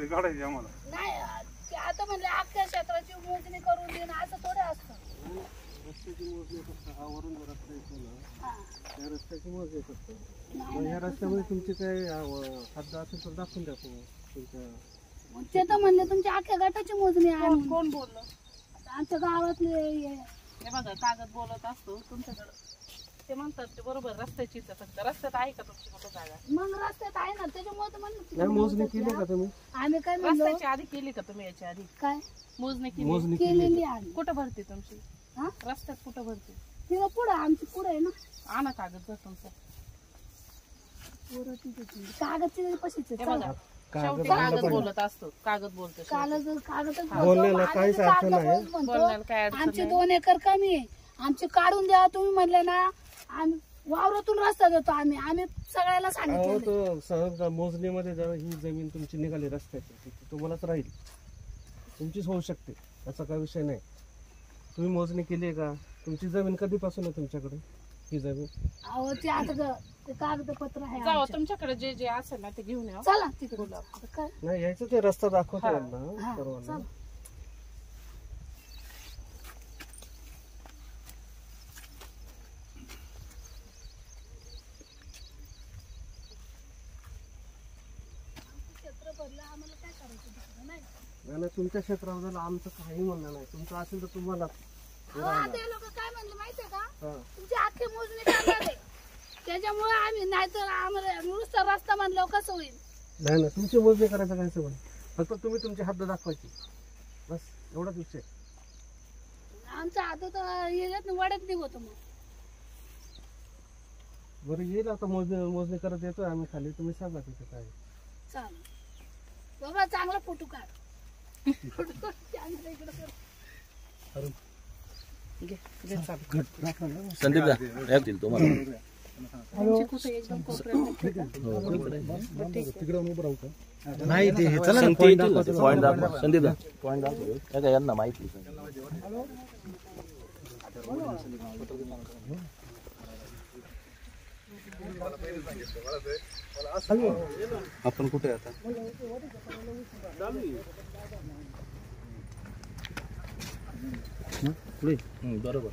काढायची आम्हाला नाही ते आता म्हणले अख्ख्या क्षेत्राची मोजणी करून देणं असं थोडे असतं. रस्त्याची मोजणी फक्त हा वरून रस्ता येतो ना, त्या रस्त्याची मोजणी फक्त. मग ह्या रस्त्यामध्ये तुमचे काय हद्द असेल तर दाखवून द्या तुमच्या. ते तर म्हणले तुमच्या अख्ख्या गटाची मोजणी आहे. कोण बोललं? आमच्या गावातले हे बघा कागद बोलत असतो तुमच्याकडे. ते म्हणतात ते बरोबर रस्त्याचीच आहे, फक्त रस्त्यात आहे का तुमची कुठं जागा? मग रस्त्यात आहे ना, त्याच्यामुळे तर म्हणलं नाही मोजणी केली का तुम्ही? आम्ही काय म्हणलो रस्त्याची आधी केली का तुम्ही? याच्या आधी काय मोजणी केली? मोजणी केलेली आहे. कुठं भरते तुमची? हा रस्त्यात कुठं भरते? तिला पुढं आमची पुढं आहे ना. आणा कागद जर तुमचं. कागदची पशीच हे बघा शेवटी कागद बोलत असतो, कागद बोलतो. कागदच बोलण्याला काहीच अर्थ नाही. बोलण्याला काय अडचण आमचे नाही. 2 एकर कमी आहे, आमचे काढून द्या तुम्ही म्हणले ना. आम्ही वावरातून रस्ता देतो. आम्ही सगळ्याला सांगितलं. तो सहज मोजणीमध्ये जर ही जमीन तुमची निघाली रस्त्याची ती तुम्हालाच राहील, तुमचीच होऊ शकते, याचा काही विषय नाही. तुम्ही मोजणी केली आहे का? तुमची जमीन कधीपासून आहे तुमच्याकडे ही जमीन? अहो ते आता ते कागदपत्र आहे जाऊ आमच्या. तुमच्याकडे जे जे असेल ना ते घेऊन या. चला तिकडे बोला. आता काय नाही यायचं ते रस्ता दाखवतो हा. यांना सर्वांना. चला. क्षेत्र भरलं आम्हाला काय करायचं दुसरं नाही. नाही तुमच्या क्षेत्राबद्दल आमचं काही म्हणणं नाही. तुमचं असेल तर तुम्हाला अहो, आता हे लोक काय म्हणले माहितीये का? हा. तुमची अख्खी मोजणी करणार आहे, त्याच्यामुळे आम्ही नाहीतर आम्हाला नुसता रस्ता म्हणल्यावर कसं होईल? नाही ना तुमची मोजणी करायचं काय सवय, फक्त तुम्ही तुमची हद्द दाखवायची बस, एवढाच विषय. आमच्या हातात येत वड्यात निघतो. मग बरं येईल आता मोजणी करत येतोय आम्ही खाली, तुम्ही सांगा तिथे काय. चालेल बाबा, चांगला फोटो काढ. फोटो कॅमेरा इकडे कर. संदीप दा येतील तुम्हाला. तुमची कुठे एकदम कोपऱ्यात तिकडे उभं राहू का? नाही ते चला ना पॉइंट दाखवा. संदीप दा पॉइंट दाखवा. काय यांना माहिती. आपण कुठे आता? बरोबर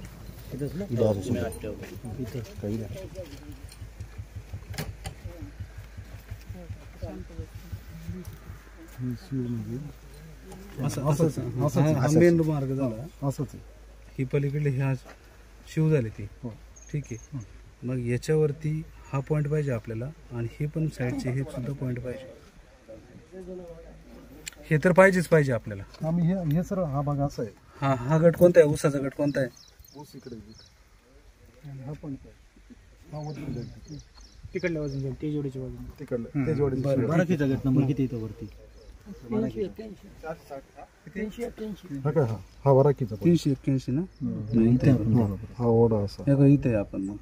मेन मार्ग झाला असंच. ही पलीकडे ह्या शिव झाली ती, ठीक आहे. मग याच्यावरती हा पॉइंट पाहिजे आपल्याला, आणि हे पण साईडचे हे सुद्धा पॉइंट पाहिजे. हे तर पाहिजेच पाहिजे आपल्याला. आम्ही हे सर हा भाग असा आहे. हा गट कोणता आहे? ऊसाचा गट कोणता आहे? ऊस इकडे. हा पॉइंट हा वजन जाईल तिकडल्या वजन जाईल ते जोडीच्या वजन तिकडलं ते जोडी. बाराकीचा गट नंबर किती येतो वरती? हा वराकीचा 381 ना. हा ओढा असा इथे आहे. आपण मग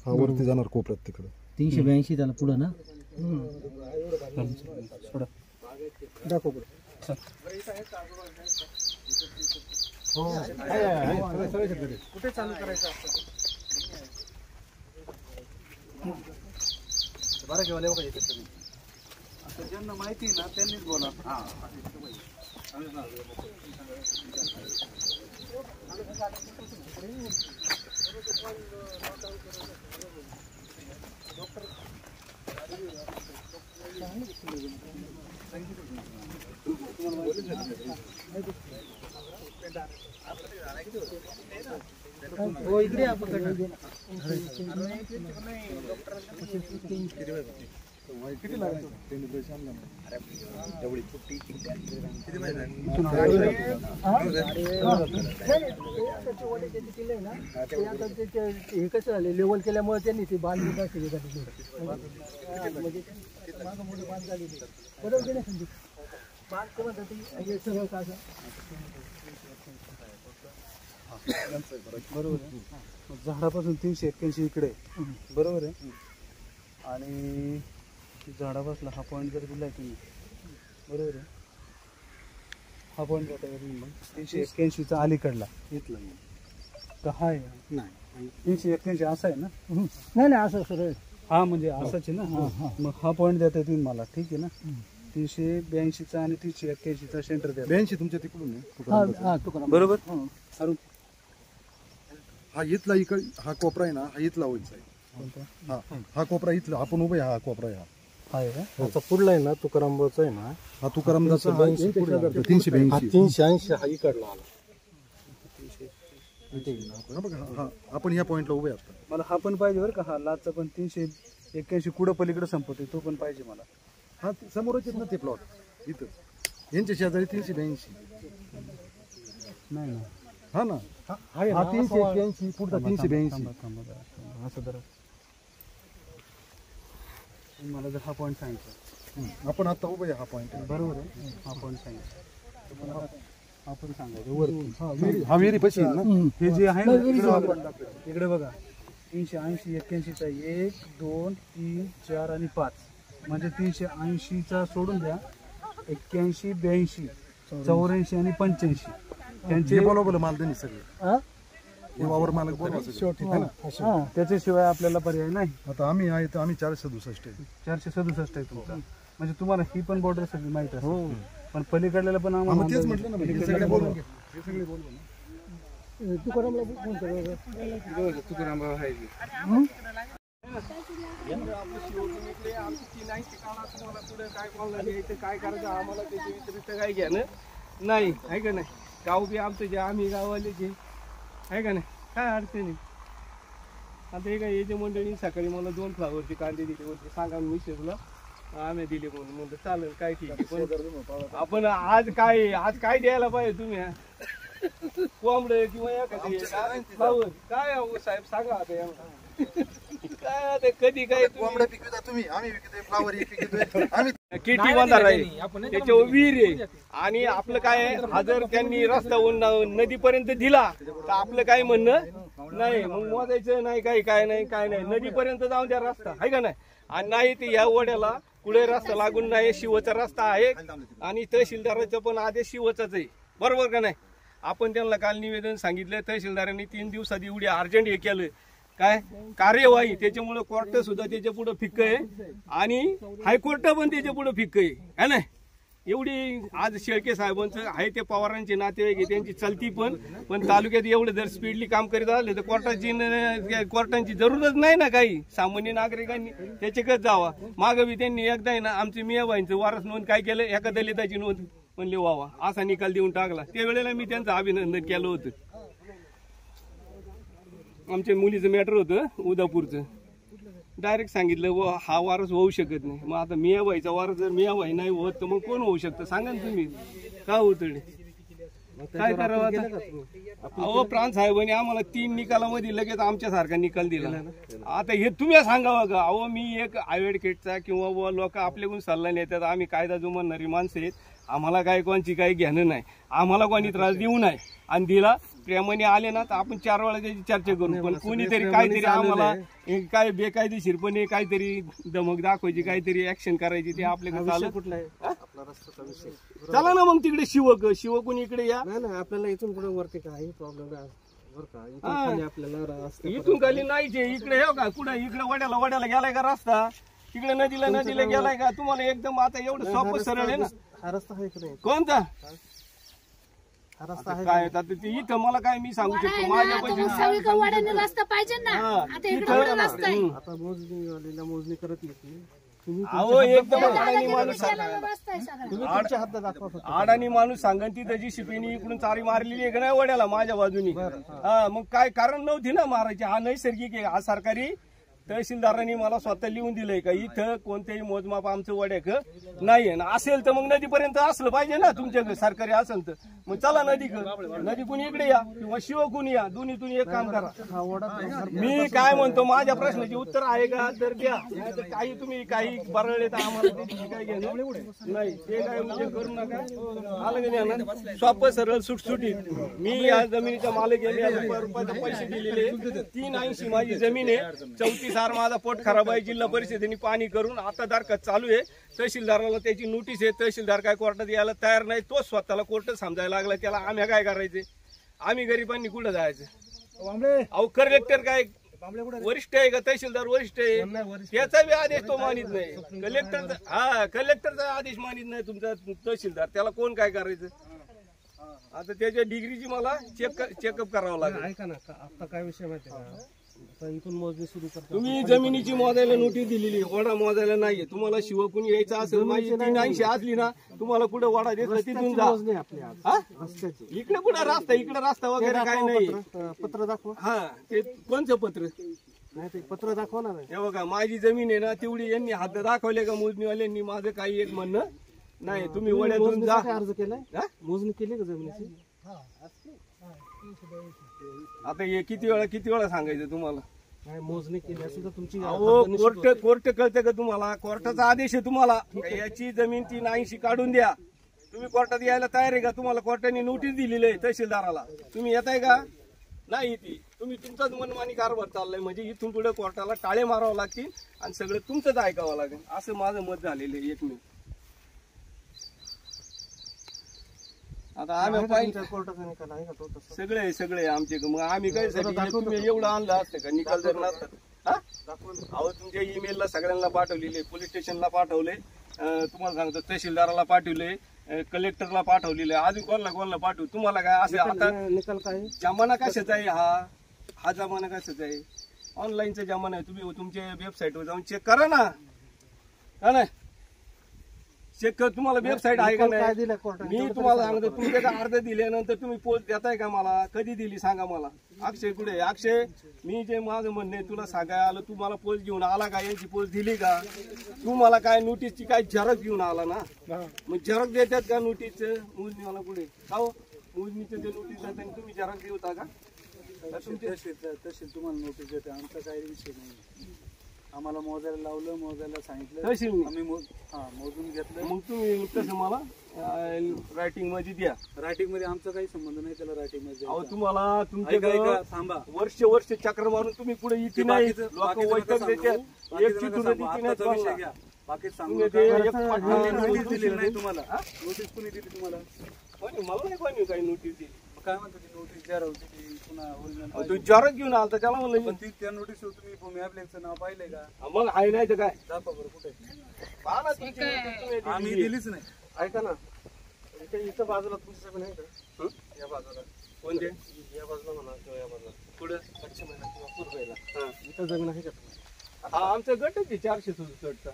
हा वरती जाणार कोपऱ्यात तिकडे 382 त्याला पुढं ना. सोडा दाखव पुढे. कुठे चालू करायचं आपण? बरं घेऊन येऊ का इथे तुम्ही? आता ज्यांना माहिती आहे ना त्यांनीच बोला. हो इकडे आपण किती लागेल? हे कसं झालं लेवल केल्यामुळे त्यांनी ती बांधली बरोबर आहे. झाडापासून 381 इकडे बरोबर आहे. आणि झाडापासला हा पॉईंट जर दिलाय तुम्ही बरोबर आहे. हा पॉईंट मग 381चा अलीकडला इथला तर हा आहे. नाही 381 असा आहे ना. नाही असं सरळ हा म्हणजे असंच आहे ना. मग हा पॉईंट देता येईल मला, ठीक आहे ना. 382चा आणि 381चा सेंटर द्या. 82 तुमच्या तिकडून आहे बरोबर. अरुण हा इथला इकडे हा कोपरा आहे ना, हा इथला व्हायचा आहे. हा कोपरा इथला आपण उभे, हा कोपरा आहे. आहे का? आता पुढला आहे ना तुकारामचा आहे ना, हा तुकारामदासचा 382. 380 हा इकडला आला. हा आपण या पॉइंटला उभे आता. मला हा पण पाहिजे बरं का. हा लाचचा पण 381 कुठं पलीकडे संपवते तो पण पाहिजे मला. हा समोरच आहेत ना ते प्लॉट इथं, यांच्या शेजारी 382. नाही ना. हा ना, हा 381 पुढचा 382. असं जरा मला जर हा पॉईंट सांगितलं. आपण आता उभे हा पॉइंट. बरोबर आहे. हा पॉईंट सांगितलं आपण सांगायचं वरती. हा विहिरी पशी ना. हे जे आहे ना इकडे बघा 380 81चा 1 2 3 4 आणि 5 म्हणजे 380चा सोडून द्या. 81 82 84 आणि 85 त्यांचे बोलवलं मालधनी सगळे. हे वावर मालक बोलवा. त्याच्याशिवाय आपल्याला पर्याय नाही. आता आम्ही आहे तर आम्ही 467 आहे. 467 आहे तुमचा. म्हणजे तुम्हाला ही पण बॉर्डर सगळी माहिती असेल. पण पलीकडल्याला पण आम्हाला तेच म्हटलं ना, हे सगळे बोलून घे. हे सगळे बोलू ना. काय करायचं आम्हाला त्याच्या व्यतिरिक्त काय घ्या ना नाही, आहे का नाही. गाव बी आमचं जे आम्ही गावाले जे आहे का नाही, काय अडचण नाही. आता हे काय याच्या मंडळी सकाळी मला 2 फ्लावरचे कांदे दिले होते, सांगा मी तुला आम्ही दिले म्हणून म्हणलं चालेल काय ठीक आहे. पण आपण आज काय द्यायला पाहिजे तुम्ही कोंबडे किंवा एखादी फ्लावर काय साहेब सांगा आता यांना. काय आता कधी काय कोंबड्या पिकविता तुम्ही, आम्ही विकतोय फ्लावर पिकवतोय आम्ही. किती बांधार आहे त्याच्यावर विहीर आहे. आणि आपलं काय आहे, हा जर त्यांनी रस्ता नदीपर्यंत दिला तर आपलं काय म्हणणं नाही. मग मोजायचं नाही काय नाही नदीपर्यंत जाऊन द्या रस्ता, आहे का नाही. आणि नाही ते या वड्याला पुढे रस्ता लागून नाही, शिवचा रस्ता आहे. आणि तहसीलदाराचा पण आदेश शिवचाच आहे, बरोबर का नाही. आपण त्यांना काल निवेदन सांगितलं, तहसीलदारांनी 3 दिवसात एवढी अर्जंट हे केलं काय कार्यवाही. त्याच्यामुळे कोर्ट सुद्धा त्याच्या पुढे फिक्क आहे आणि हायकोर्ट पण त्याच्या पुढे फिक्क आहे ना. एवढी आज शेळके साहेबांचं आहे ते पवारांचे नातेवाईक आहे, त्यांची चलती पण तालुक्यात एवढं जर स्पीडली काम करीत आले तर कोर्टांची जरूरच नाही ना. काही सामान्य नागरिकांनी त्याच्याकडे जावा. मागं बी त्यांनी एकदा ना आमचे मियाबाईंचं वारस नोंद काय केलं, एका दलिताची नोंद म्हणले व्हावा असा निकाल देऊन टाकला. त्यावेळेला मी त्यांचं अभिनंदन केलं होतं. आमच्या मुलीचं मॅटर होतं उदापूरचं, डायरेक्ट सांगितलं हा वारस होऊ शकत नाही. मग आता मियाबाईचा वारस जर मियाबाई नाही होत तर मग कोण होऊ शकतं सांगा ना तुम्ही. का होतं काय करावं आता. अहो प्रांत साहेबांनी आम्हाला 3 निकालामध्ये लगेच आमच्यासारखा निकाल दिला. आता हे तुम्ही सांगावं का. अहो मी एक ॲडव्होकेटचा किंवा लोक आपल्याकडून सल्ला नेतात, आम्ही कायदा जुमानणारी माणसं आहेत, आम्हाला काय कोणची काही घेणं नाही, आम्हाला कोणी त्रास देऊ नये. आणि दिला प्रेमाने आले ना तर आपण 4 वेळा त्याची चर्चा करू. पण कोणीतरी काहीतरी आम्हाला काय बेकायदेशीरपणे काहीतरी धमक दाखवायची, काहीतरी ऍक्शन करायची, ते आपल्याकडे चालू कुठला आहे. चला ना मग तिकडे शिवकून इकडे या. आपल्याला इथून पुढे वरती काही प्रॉब्लेम आपल्याला इथून खाली नाहीच इकडे हे का कुठं इकडे वड्याला गेलाय का रस्ता, तिकडे नदीला गेलाय का. तुम्हाला एकदम आता एवढं सोपं सरळ आहे ना. हा रस्ता आहे की नाही, कोणता रस्ता आहे काय आता ते इथं मला काय मी सांगू शकतो माझ्या पैसे रस्ता पाहिजे ना. आता इकडे रस्ता आहे. आता मोजणी करत येते. अहो एकदम अडाणी माणूस रस्ता आहे सगळा. तुम्ही तुमच्या हातात दाखवा फक्त. अडाणी माणूस सांगन ती त्याची शिपीनी इकडून चारी मारलेली आहे का नाही वड्याला माझ्या बाजूनी. हा मग काय कारण नव्हती ना मारायची. हा नैसर्गिक आहे, हा सरकारी. तहसीलदारांनी मला स्वतः लिहून दिलंय का इथं कोणतेही मोजमाप आमचं वड्याक नाही आहे. असं तर मग नदीपर्यंत असलं पाहिजे ना तुमच्याकडे सरकारी असेल तर. मग चला नदीकडून इकडे या किंवा शिवकून या, दोन्हीतून एक काम करा. मी काय म्हणतो माझ्या प्रश्नाचे उत्तर आहे का तर द्या, नाही तर काही तुम्ही काही बरळले तर आम्हाला त्याची काय घेणं नाही. ते काय म्हणजे करू नका. आलं का नाही, सोपं सरळ सुटसुटीत. मी या जमिनीचा मालक आहे, रुपयाचे पैसे दिलेले 380 माझी जमीन आहे. 34 माझा पोट खराब आहे. जिल्हा परिषदेने पाणी करून आता दारखत चालू आहे. तहसीलदाराला त्याची नोटीस आहे. तहसीलदार काय कोर्टात यायला तयार नाही. तो स्वतःला कोर्ट समजायला लागला. त्याला आम्ही काय करायचे, आम्ही गरिबांनी कुठं जायचं. अहो कलेक्टर काय वरिष्ठ आहे का तहसीलदार वरिष्ठ आहे नाही वरिष्ठ त्याचा बी आदेश तो मानित नाही. कलेक्टरचा आदेश मानित नाही तुमचा तहसीलदार. त्याला कोण काय करायचं? आता त्याच्या डिग्रीची मला चेकअप करावं लागेल. ऐका ना आता काय विषय माहिती का, आता इथून मोजणी सुरू करतो. तुम्ही जमिनीची मोजायला नोटीस दिलेली, वडा मोजायला नाहीये. तुम्हाला शिवकून यायचं असेल, माझी 380 असली ना, तुम्हाला कुठे वडा देत तिथून जा. इकडे कुठे रस्ता, इकडे रस्ता वगैरे काय नाही. पत्र दाखवा. हा ते कोणचं पत्र? नाही ते पत्र दाखवा ना. हे बघा माझी जमीन आहे ना तेवढी यांनी हात दाखवले का मोजणीवाल्यांनी? माझं काही एक म्हणणं नाही. तुम्ही वड्यातून जा. अर्ज केलाय? मोजणी केली का जमिनीची? आता हे किती वेळा सांगायचं तुम्हाला? नाही मोजणी केली असेल तर तुमची कोर्ट कळतं का तुम्हाला? कोर्टाचा आदेश आहे तुम्हाला याची जमीन 380 काढून द्या. तुम्ही कोर्टात यायला तयार आहे का? तुम्हाला कोर्टाने नोटीस दिलेली आहे तहसीलदाराला. तुम्ही येताय का? नाही ती तुम्ही तुमचाच मनमानी कारभार चाललाय. म्हणजे इथून पुढे कोर्टाला टाळे मारावं लागतील आणि सगळं तुमचंच ऐकावं लागेल, असं माझं मत झालेलं आहे. एक मिनिट. आता आम्ही पाहिजे कोर्टाचा निकाल आहे का तो? सगळे आमचे. मग आम्ही काय तुम्ही एवढं आणलं असतं का निकाल जर नसतं? अहो तुमच्या ईमेलला सगळ्यांना पाठवलेले, पोलीस स्टेशनला पाठवले, तुम्हाला सांगतो तहसीलदाराला पाठवले, कलेक्टरला पाठवलेले, अजून कोणाला पाठवू? तुम्हाला काय असं आता निकाल काय? जमाना कशाचा आहे हा जमाना कशाचा आहे? ऑनलाईनचा जमाना आहे. तुम्ही तुमच्या वेबसाईटवर जाऊन चेक करा ना. नाही चेक कर. तुम्हाला वेबसाईट आहे का नाही? मी तुम्हाला सांगतो तुमच्या अर्ज दिल्यानंतर तुम्ही पोच देताय का मला? कधी दिली सांगा मला. अक्षय कुठे? अक्षय मी जे माझं म्हणणं आहे तुला सांगाय आलं, तू मला पोच घेऊन आला का? यांची पोच दिली का? तू मला काय नोटीसची काय झेरॉक्स घेऊन आला ना? मग झेरॉक्स देतात का नोटीसचं? मोजणीवाला कुठे? हो मोजणीचं जे नोटीस देतात तुम्ही झेरॉक्स देता का? तहसील तुम्हाला नोटीस देते, आमचा काही विषय नाही. आम्हाला मोजायला लावलं, मोजायला सांगितलं, तहसील आम्ही मोजून घेतलं. मग तुम्ही तसं मला रायटिंग मध्ये द्या. रायटिंग मध्ये आमचा काही संबंध नाही त्याला. रायटिंग मध्ये अहो तुम्हाला तुमच्या थांबा वर्ष चक्र मारून तुम्ही पुढे इथे नाही. लोक वैतक देतात. एक चिठ्ठी नाही बाकी नोटीस दिलेली नाही तुम्हाला. नोटीस कोणी दिली तुम्हाला? मला नाही कोणी काही नोटीस दिली. काय म्हणतो ती नोटीस ज्या होती पुन्हा ओरिजिनल तू जरच घेऊन आलता त्याला म्हणलं. पण त्या नोटीस तुम्ही भूमी अभिलेखचं नाव पाहिलंय का? मग आहे नाही तर काय? दाखवा बरं कुठे. पहा ना तुमची notice तुम्ही आम्ही दिली. दिलीच नाही. ऐका ना इथं बाजूला तुमची जमीन आहे का? या बाजूला कोणते? या बाजूला म्हणा किंवा या बाजूला पुढे पश्चिमेला किंवा पूर्वेला इथं जमीन आहे का तुम्ही? हा आमचा गट आहे 467चा.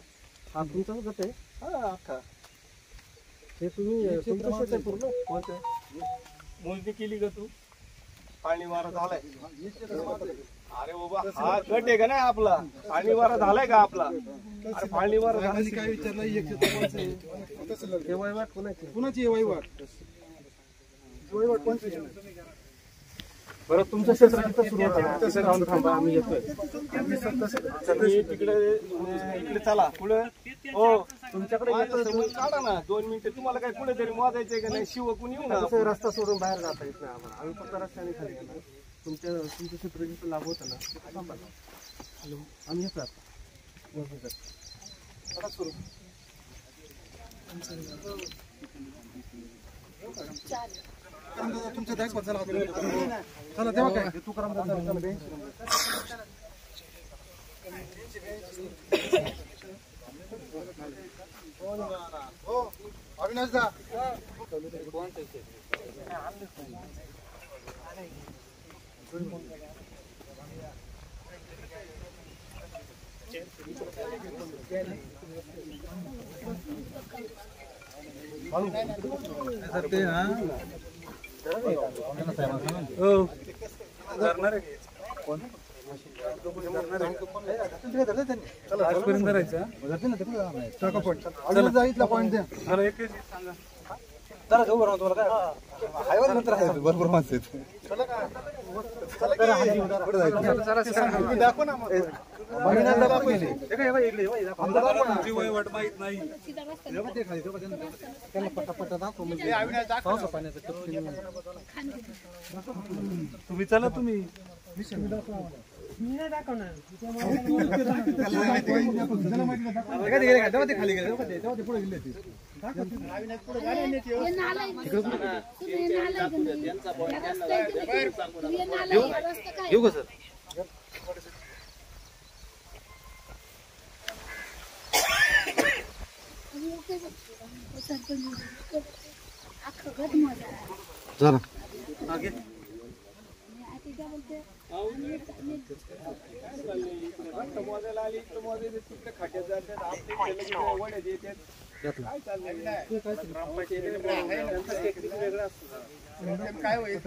हा तुमचाच गट आहे? हा अख्खा. हे तुम्ही तुमचं शेत आहे पूर्ण? कोणतं? मोजणी केली का तू? पाणी वारा झालाय? अरे बाबा हा गट आहे का नाही आपला? पाणी वारा झालाय का आपला? अरे पाणी वारा झाला काय विचारलं? हे वहिवाट कोणाची? कुणाची वहिवाट? वहिवाट कोणची? बरं तुमचं क्षेत्र तिथं सुरू होतं, तिथं राहून थांबा आम्ही येतोय. इकडे चला पुढे. हो तुमच्याकडे काढा ना 2 मिनिटं. तुम्हाला काय पुढे तरी मोजायचंय का नाही? शिवकून येऊ ना. रस्ता सोडून बाहेर जाता येत नाही आम्हाला. आम्ही फक्त रस्त्याने खाली येणार. तुमचं क्षेत्र जिथं लागू होतं ना तिथं थांबा. आम्ही येतो आता. सुरू तुमच्या दाखवा चला. चला तेव्हा काय तू करा. हो अविनाश दा ते ना आजपर्यंत राहायचं पॉईंट द्या. जरा जाऊ बरं तुम्हाला काय हायवर नंतर आहे भरपूर माणसं दाखव ना. तुमची वहिवाट माहित नाही. त्याला पटापटा दाखव म्हणजे पावसा पाण्याचं. तुम्ही चला तुम्ही खाली गेले पुढे गेले ते. येऊ का सर? ते बघ, सरपंच अख्खं गट माझा आहे. चला आणि आता त्या बोलते, मोजायला आली तर मोजायचे तिकडे खाट्यात जातात आपले इकडे लगेच वड्यात येतात. काय चाललंय? ग्रामपंचायतीने नंतर टेक्निक वेगळं असतं. काय होईल?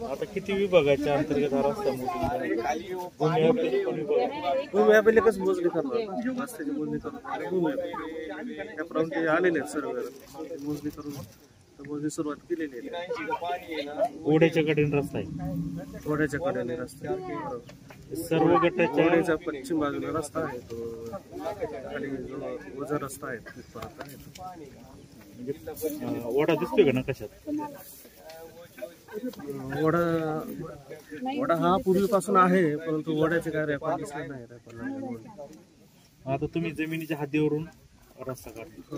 आता किती विभागाच्या अंतर्गत हा रस्ता मोजणी कसं मोजणी करणार रस्त्याची मोजणी करणार त्याप्रमाणे ते आलेले आहेत सर्व मोजणी करून मोजणी सुरुवात केलेली आहे. ओढ्याच्या कडेने रस्ता आहे ओढ्याच्या कडेने रस्ता सर्व गटाच्या ओढ्याच्या पश्चिम बाजूला रस्ता आहे तो खाली जो ओझा रस्ता आहे तिथपर्यंत आहे. ओढा दिसतोय का ना कशात ओढा हा पूर्वीपासून आहे परंतु ओढ्याचे काय रेकॉर्ड दिसले नाही. आता तुम्ही जमिनीच्या हद्दीवरून रस्ता काढतो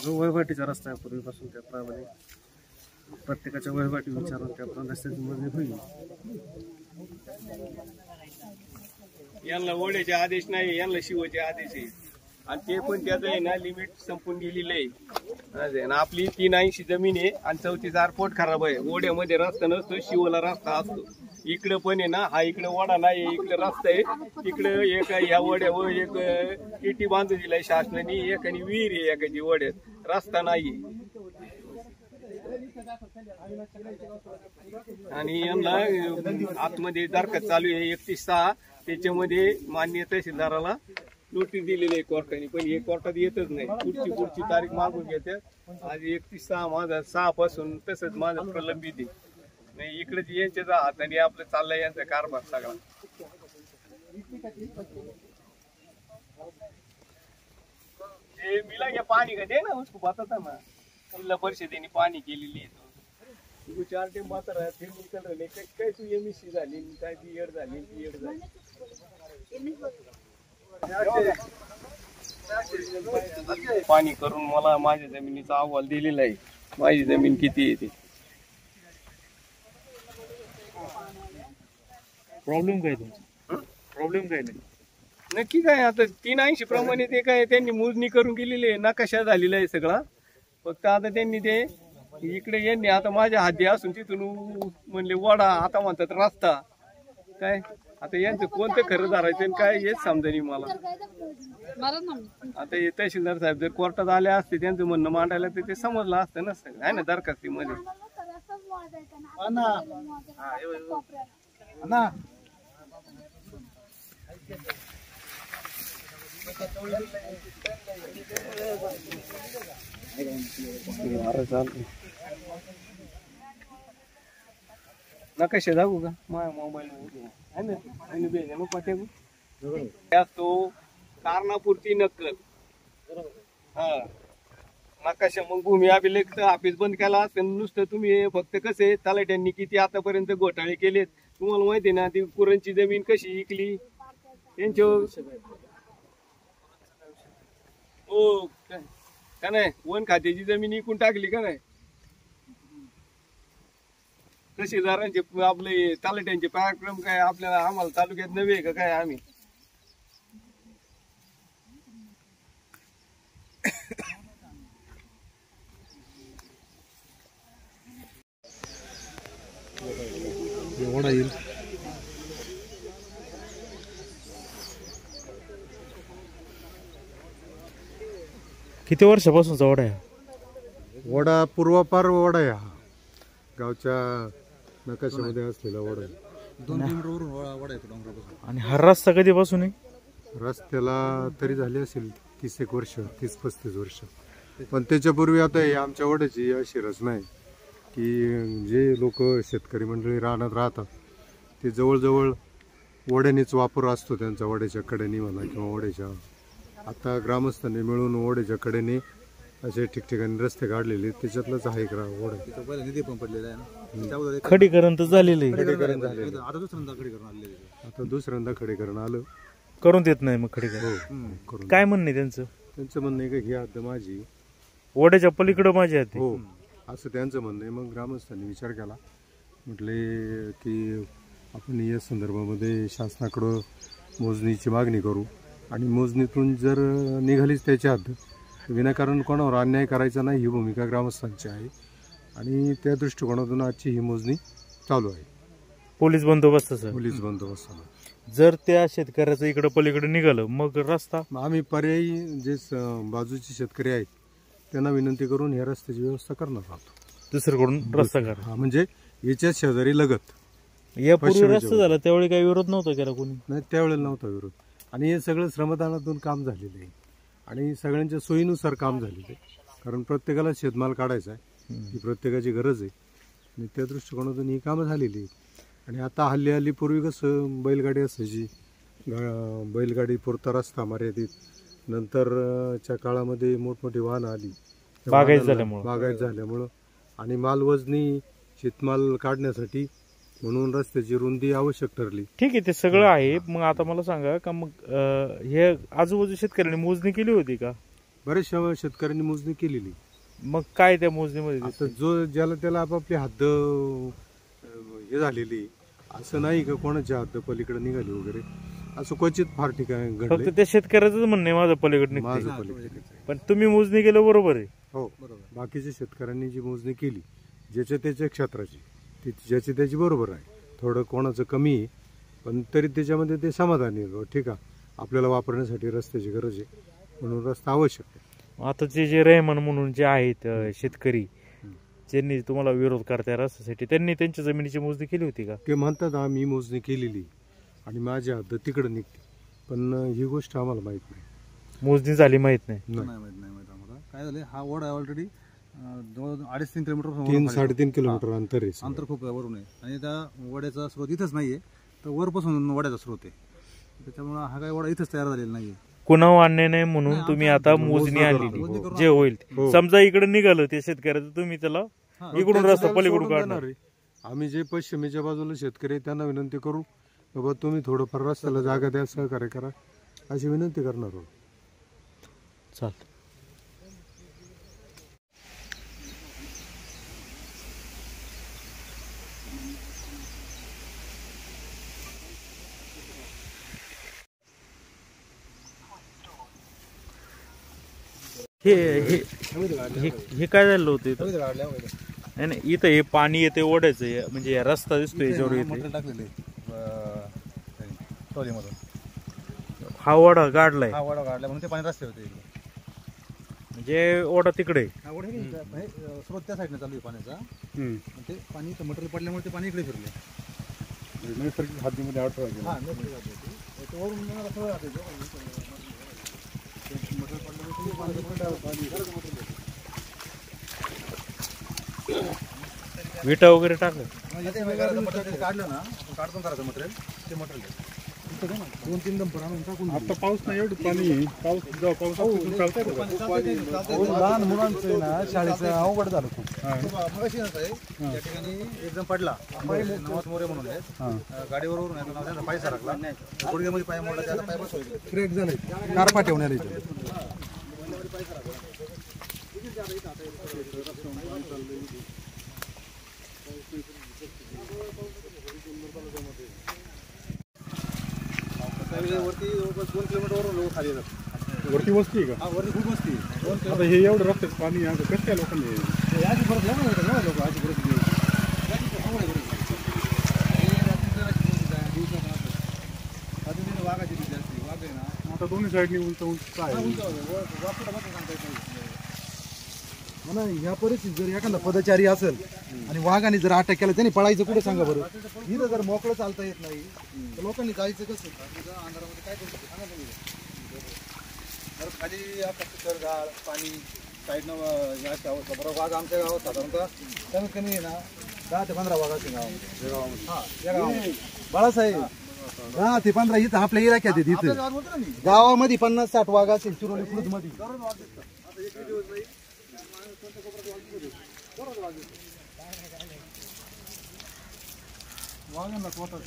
जो वहिवाटीचा रस्ता आहे पूर्वीपासून त्याप्रमाणे प्रत्येकाच्या वहिवाटी विचारून त्याप्रमाणे रस्त्याची मोजणी होईल. यांना ओढ्याचे आदेश नाही यांना शिवाचे आदेश आहे आणि ते पण त्याचं आहे ना लिमिट संपून गेलेलं आहे. आपली 380 जमीन आहे आणि 34 पोट खराब आहे. ओढ्यामध्ये रस्ता नसतो शिवला रस्ता असतो. इकडं पण आहे ना हा इकडे ओढा नाही इकडे रस्ता आहे इकडे एक या ओढ्यावर एक इटी बांधून दिलाय शासनाने एक आणि विहीर आहे एकाची ओढ्यात रस्ता नाही. आणि यांना आतमध्ये दरखास्त चालू आहे 31/6 त्याच्यामध्ये माननीय तहसीलदाराला नोटीस दिलेली आहे कोर्टाने पण हे कोर्टात येतच नाही. पुढची तारीख मागून घेतात. आज 31/6 माझा 6 पासून तसंच माझं प्रलंबित आहे नाही इकडेच यांच्याच हाताने आपलं चाललंय यांचा कारभार सगळा. हे मिला घ्या पाणी का दे ना उसको बताता ना जिल्हा परिषदेने पाणी केलेली आहे. 4 टेम बात फिर निकल रहे काय तू एमएससी झाली काय बीएड झाली बीएड झाली पाणी करून मला माझ्या जमिनीचा अहवाल दिलेला आहे. माझी जमीन किती येते प्रॉब्लेम काय तुमचा प्रॉब्लेम काय नाही नक्की काय आता 380 प्रमाणे ते काय त्यांनी मोजणी करून गेलेली आहे नकाशा झालेला आहे सगळा. फक्त आता त्यांनी ते इकडे यांनी आता माझ्या हद्दी असून तिथून म्हणले वडा आता म्हणतात रस्ता काय आता यांचं कोणतं खरं धरायचं आणि काय हेच समजा नाही मला. आता हे तहसीलदार साहेब जर कोर्टात आले असते त्यांचं म्हणणं मांडायला तर ते समजलं असतं नसतं आहे ना दरखास्तीमध्ये. नकाशे दाखवू का माझ्या मोबाईल तो कारणापुरती नक्कल हा नकाशा मग भूमी अभिलेख ऑफिस बंद केला असतं नुसतं तुम्ही फक्त कसे तलाट्यांनी किती आतापर्यंत घोटाळे केलेत तुम्हाला माहिती ना ती कुरणची जमीन कशी विकली त्यांच्या हो का नाही वन खात्याची जमीन विकून टाकली का नाही तहसीलदारांचे आपले तलाट्यांचे पराक्रम काय आपल्याला आम्हाला तालुक्यात नव्हे का काय आम्ही ओढा येईल किती वर्षापासूनचा ओढा आहे ओढा पूर्वापार ओढा आहे हा गावच्या नकाशामध्ये असलेला ओढा आहे. 2 किलोमीटरवरून ओढा येतो डोंगरापासून. आणि हा रस्ता कधीपासून आहे रस्त्याला तरी झाले असेल 30-एक वर्ष 30-35 वर्ष पण त्याच्यापूर्वी आता हे आमच्या ओढ्याची अशी रचना आहे की जे लोक शेतकरी मंडळी रानात राहतात ते जवळजवळ ओढ्यानेच वापर असतो त्यांचा ओढ्याच्या कडेने म्हणा किंवा ओढ्याच्या आता ग्रामस्थांनी मिळून ओढ्याच्या कडेने असे ठिकठिकाणी रस्ते काढलेले त्याच्यातलाच हा एक ओढा निधी पण पडलेला आहे ना खडीकरण तर झालेलं आहे आता दुसऱ्यांदा खडीकरण आलं करून देत नाही मग खडीकरण करून काय म्हणणे त्यांचं म्हणणं आहे की ही हद्द माझी ओढ्याच्या पलीकडं माझी आहे हो असं त्यांचं म्हणणं आहे. मग ग्रामस्थांनी विचार केला म्हटले की आपण या संदर्भामध्ये शासनाकडं मोजणीची मागणी करू आणि मोजणीतून जर निघालीच त्याच्या हद्द विनाकारण कोणावर अन्याय करायचा नाही ही भूमिका ग्रामस्थांची आहे आणि त्या दृष्टिकोनातून आजची ही मोजणी चालू आहे. पोलीस बंदोबस्त सर. पोलीस बंदोबस्त. जर त्या शेतकऱ्याचं इकडं पलीकडे निघालं मग रस्ता आम्ही पर्यायी जे बाजूचे शेतकरी आहेत त्यांना विनंती करून ह्या रस्त्याची व्यवस्था करणार आहोत. दुसरीकडून रस्ता करा. म्हणजे याच्या शेजारी लगत. यापूर्वी रस्ता झाला त्यावेळी काही विरोध नव्हता केला कोणी? नाही, त्यावेळेला नव्हता विरोध. आणि हे सगळं श्रमदानातून काम झालेलं आहे आणि सगळ्यांच्या सोयीनुसार काम झालेलं आहे. कारण प्रत्येकाला शेतमाल काढायचा आहे ही प्रत्येकाची गरज आहे आणि त्या दृष्टिकोनातून ही कामं झालेली आहेत. आणि आता हल्ली पूर्वी कसं बैलगाडी असायची, बैलगाडी पुरता रस्ता मर्यादित, नंतरच्या काळामध्ये मोठमोठी वाहनं आली बागायत झाल्यामुळं आणि माल वजनी शेतमाल काढण्यासाठी म्हणून रस्त्याची रुंदी आवश्यक ठरली. ठीक आहे, ते सगळं आहे. मग आता मला सांगा का मग हे आजूबाजू शेतकऱ्यांनी मोजणी केली होती का? बऱ्याचशा शेतकऱ्यांनी मोजणी केलेली. मग काय त्या मोजणीमध्ये आता जो ज्याला त्याला आपापली हद्द हे झालेली, असं नाही का कोणाच्या हद्द पलीकडे निघाली वगैरे, असं क्वचित फार ठिकाणी घडलं. फक्त त्या शेतकऱ्याचं म्हणणं आहे माझं पलीकडे माझं पलीकडे. पण तुम्ही मोजणी केलं बरोबर आहे. हो बरोबर. बाकीच्या शेतकऱ्यांनी जी मोजणी केली ज्याच्या त्याच्या क्षेत्राची ती ज्याची त्याची बरोबर आहे. थोडं कोणाचं कमी आहे पण तरी त्याच्यामध्ये ते समाधानी आहे. ठीक आहे, आपल्याला वापरण्यासाठी रस्त्याची गरज आहे म्हणून रस्ता आवश्यक आहे. आता जे रेहमान म्हणून जे आहेत शेतकरी ज्यांनी तुम्हाला विरोध करताय रस्त्यासाठी, त्यांनी त्यांच्या जमिनीची मोजणी केली होती का? ते म्हणतात आम्ही मोजणी केलेली आणि माझी हद्द तिकडे निघते, पण ही गोष्ट आम्हाला माहित नाही. मोजणी झाली माहित नाही. आम्हाला काय झालं, हा ओढा ऑलरेडी 2.5-3 किलोमीटर 3-3.5 किलोमीटर अंतर आहे. अंतर खूप वरून आहे आणि त्या वड्याचा स्रोत इथंच नाहीये, तर वरपासून वड्याचा स्रोत आहे. त्याच्यामुळे हा काय वडा इथंच तयार झालेला नाहीये. कुणावर आणणे नाही म्हणून तुम्ही आता मोजणी आणलेली, जे होईल समजा इकडे निघालं ते शेतकऱ्याचं, तुम्ही त्याला इकडून रस्ता पलीकडून काढणार. आम्ही जे पश्चिमेच्या बाजूला शेतकरी त्यांना विनंती करू बाबा तुम्ही थोडंफार रस्त्याला जागा द्या, सहकार्य करा अशी विनंती करणार आहोत. चालतं. हे काय झालं होतं इथं? नाही इथं हे पाणी येते ओढायचं, म्हणजे रस्ता दिसतो याच्यावर येते. हा ओढा गाडलाय, हा वडा काढला म्हणून ते पाणी रस्ते होते. म्हणजे ओढा तिकडे स्रोत त्या साईडने चालू आहे पाण्याचा. ते पाणी मटेरियल पडल्यामुळे ते पाणी इकडे फिरले. नैसर्गिक हद्दीमध्ये अडथळा. विटा वगैरे टाकलं काढलं ना, काढून करायचं मटेरियल, ते मटेरियल 2-3 डंपर आणून टाकून. आता पाऊस नाही, एवढं पाणी पाऊस लहान मुलांचं ना शाळेचं अवघड झालं खूप. मगाशी आहे त्या ठिकाणी एकदम पडला नवाज मोरे म्हणून गाडीवरून त्यांचा पाय सरकला, गुडघ्यामध्ये पाय मोडला, त्याला पाय बसवले, क्रॅक झाले, कारपा ठेवण्यात येते. वरती 2 किलोमीटरवरून लोक खाली येतात. वरती वस्ती आहे का? हा, वरती खूप वस्ती आहे. आता हे एवढं रस्त्याचं पाणी कसं काय लोकांनी आधी परत लोक आधी परत वाघाची भीती असते. वाघ आहे ना, आता दोन्ही साईडनी उंच काय म्हणा. ह्या परिस्थितीत जर एखादा पदचारी असेल आणि वाघाने जर अटॅक केला त्याने पळायचं कुठे सांगा बरं. इथं जर मोकळं चालता येत नाही तर लोकांनी जायचं कसं? अंधारामध्ये काय करू शकतो सांगा तुम्ही. जर खाली गाळ पाणी साईडनं अवस्था बरोबर. वाघ आमच्या गावात साधारणतः कमीत कमी आहे ना 10 ते 15 वाघाचे गाव बाळासाहेब. 10 ते 15 इथं आपल्या इलाक्यात आहेत. इथे गावामध्ये 50-60 वाघ असेल चिरोली खुर्द मध्ये. वाघांना स्वतः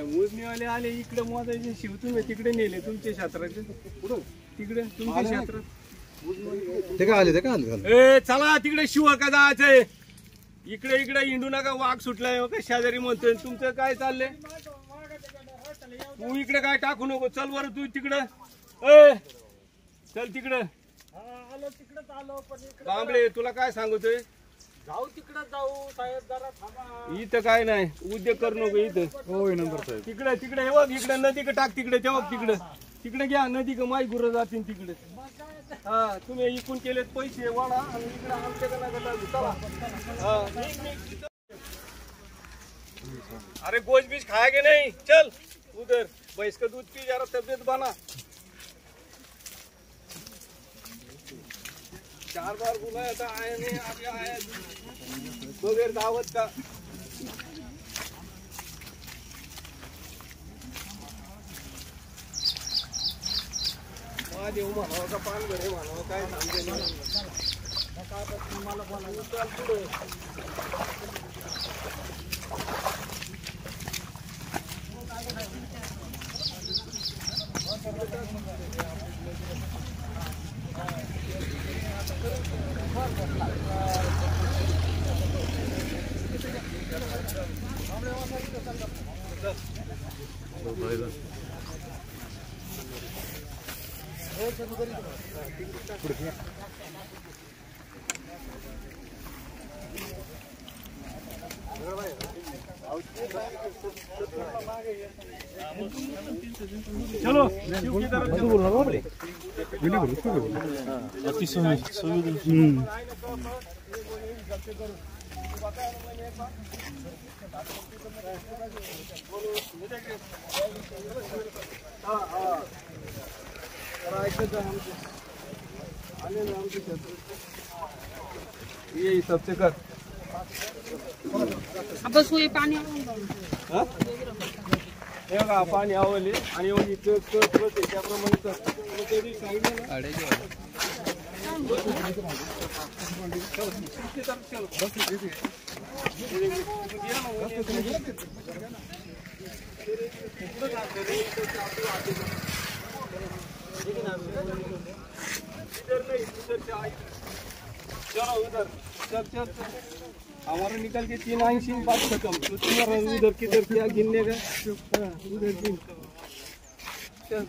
मोजणीवाले आले इकडे मोजायचे, शिव तुम्ही तिकडे नेले तुमच्या क्षेत्राचे पुढं, तिकडे तुमच्या क्षेत्रात ते काय आले ए चला तिकडे शिव का जायचंय, इकडे इकडे हिंडू नका, वाघ सुटलाय का शेजारी म्हणतोय. तुमचं काय चाललंय, तू इकडे काय टाकू नको, चल बरं तू तिकडं, ए चल तिकडं. बांबळे तुला काय सांगतोय, जाऊ तिकडे जाऊ साहेब, जरा थांबा. इथं काय नाही उद्योग करू नको इथं. होय नंबर साहेब. तिकडे तिकडे हे बघ, इकडे नदी टाक, तिकडे तेव्हा तिकडे तिकडे घ्या नदी का माई गुरं जातील तिकडे. हा तुम्ही इकून केलेत पैसे वाडा आणि इकडे आमच्याकडे नका लागू. चला अरे गोश बीज खाया के नहीं, चल उधर भैंस का दूध पी, जरा तबियत बना. 4 बार बुलाया था, आया नहीं, अभी आया बगैर दावत का. देव म्हणावं का पान घरे म्हणावं काय सांगते नाही. मला बोलायला चल पुढे. चलो ये सबसे कर बस होई पाणी हे बघा पाणी आवले आणि त्याप्रमाणे कर. चलो उधर चल चल चल. हमारा निकल के 380 बात खत्म. तो तुम्हारा उधर किधर क्या गिनने का, उधर गिन. चल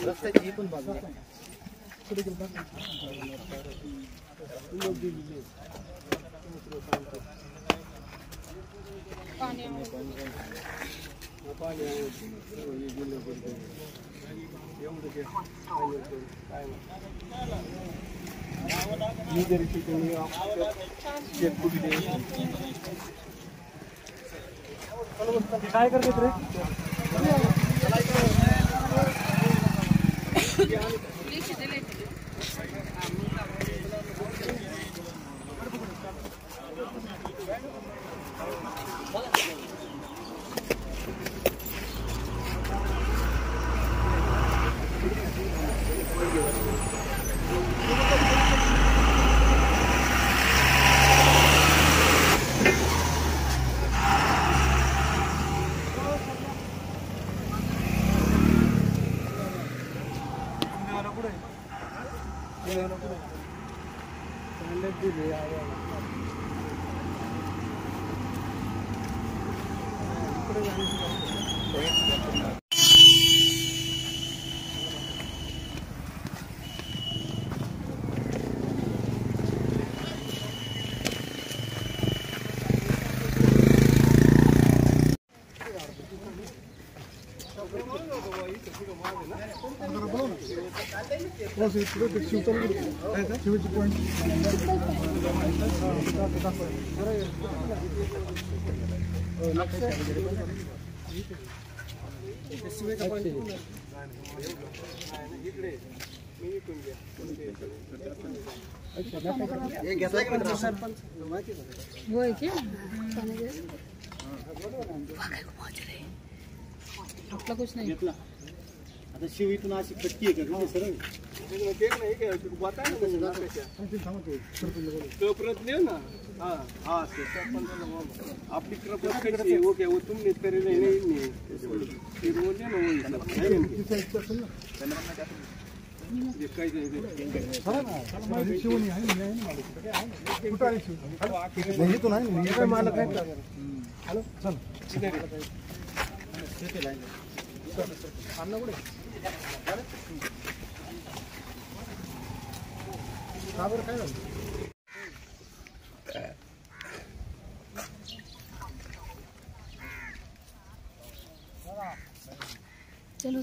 रस्त्याची पण बाजू काय करतात रे. आपला कुछ नाही. आता शिव इथून अशी कटकी आहे का सरळ ते नाही काय बताय ना प्रत लिह ना हाँ हाँ आपली प्रत कैसी है वो क्या वो तुमने करे नहीं फिर वो ना वो ये कैसे नाही तो नाही मालक आहे हॅलो चल का बरं काय झालं चलो